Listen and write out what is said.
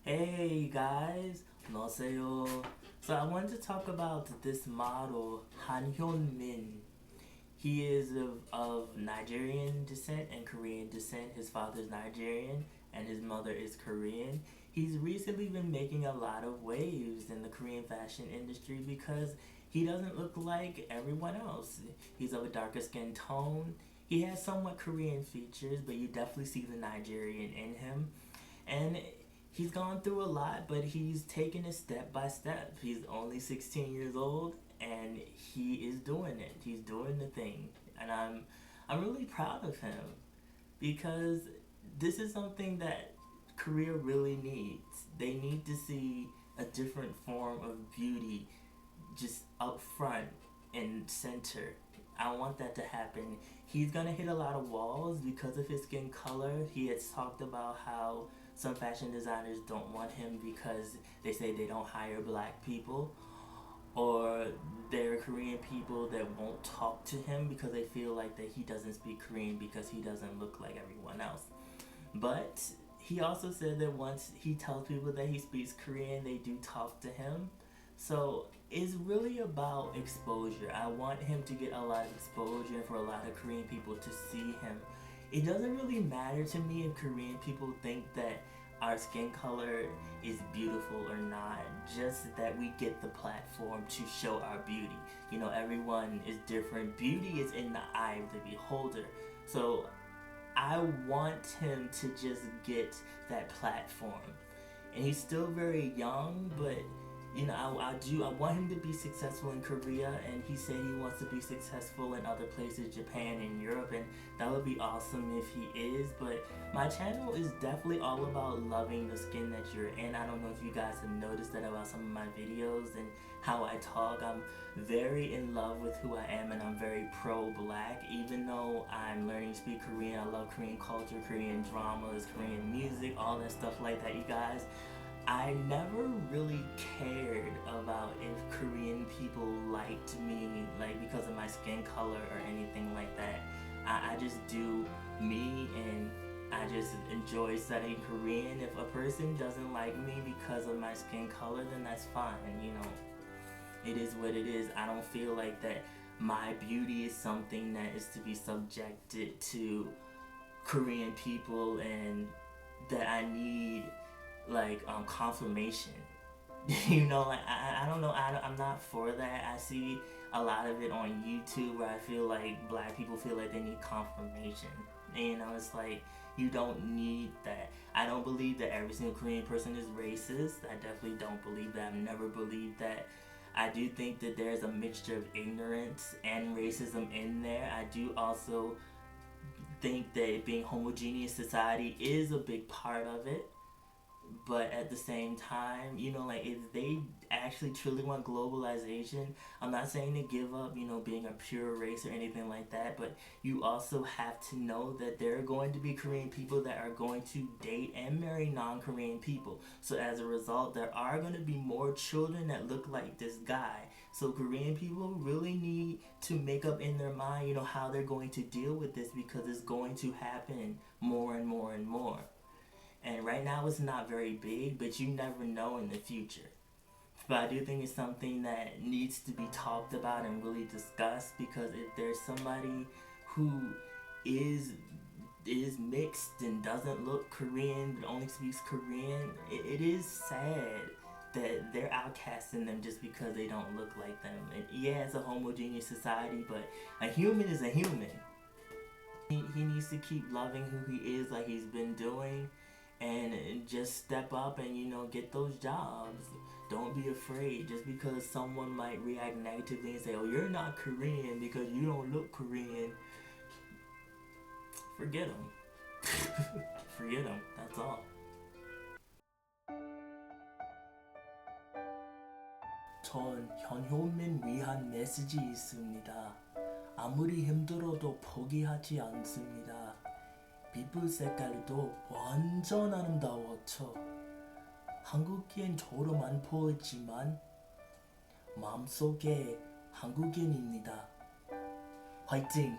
Hey guys, 안녕하세요. So I wanted to talk about this model, Hyun. He is of Nigerian descent and Korean descent. His father's Nigerian and his mother is Korean. He's recently been making a lot of waves in the Korean fashion industry because he doesn't look like everyone else. He's of a darker skin tone. He has somewhat Korean features, but you definitely see the Nigerian in him. And he's gone through a lot, but he's taken it step by step. He's only 16 years old, and he is doing it. He's doing the thing, and I'm really proud of him because this is something that Korea really needs. They need to see a different form of beauty just up front and center. I want that to happen. He's gonna hit a lot of walls because of his skin color. He has talked about how some fashion designers don't want him because they say they don't hire black people, or there are Korean people that won't talk to him because they feel like that he doesn't speak Korean because he doesn't look like everyone else. But he also said that once he tells people that he speaks Korean, they do talk to him. So it's really about exposure. I want him to get a lot of exposure and for a lot of Korean people to see him. It doesn't really matter to me if Korean people think that our skin color is beautiful or not, just that we get the platform to show our beauty. You know, everyone is different. Beauty is in the eye of the beholder. So I want him to just get that platform. And he's still very young, but you know, I want him to be successful in Korea, and he said he wants to be successful in other places, Japan and Europe, and that would be awesome if he is. But my channel is definitely all about loving the skin that you're in. I don't know if you guys have noticed that about some of my videos and how I talk. I'm very in love with who I am, and I'm very pro-black. Even though I'm learning to speak Korean, I love Korean culture, Korean dramas, Korean music, all that stuff like that, you guys. I never really cared about if Korean people liked me, like because of my skin color or anything like that. I just do me, and I just enjoy studying Korean. If a person doesn't like me because of my skin color, then that's fine, you know. It is what it is. I don't feel like that my beauty is something that is to be subjected to Korean people and that I need like confirmation. You know, like I don't know, I'm not for that. I see a lot of it on YouTube where I feel like black people feel like they need confirmation. And, you know, it's like, you don't need that. I don't believe that every single Korean person is racist. I definitely don't believe that. I've never believed that. I do think that there's a mixture of ignorance and racism in there. I do also think that being homogeneous society is a big part of it. But at the same time, you know, like if they actually truly want globalization, I'm not saying to give up, you know, being a pure race or anything like that, but you also have to know that there are going to be Korean people that are going to date and marry non-Korean people. So as a result, there are going to be more children that look like this guy. So Korean people really need to make up in their mind, you know, how they're going to deal with this, because it's going to happen more and more and more. And right now it's not very big, but you never know in the future. But I do think it's something that needs to be talked about and really discussed, because if there's somebody who is mixed and doesn't look Korean but only speaks Korean, it is sad that they're outcasting them just because they don't look like them. And yeah, it's a homogeneous society, but a human is a human. He needs to keep loving who he is like he's been doing, and just step up and, you know, get those jobs. Don't be afraid just because someone might react negatively and say, oh, you're not Korean because you don't look Korean. Forget them. Forget them, that's all. 전 현효민 위한 메시지 있습니다. 아무리 힘들어도 포기하지 않습니다. 빛불 색깔도 완전 아름다웠죠. 한국인 처럼 안 보였지만 마음속에 한국인입니다. 화이팅!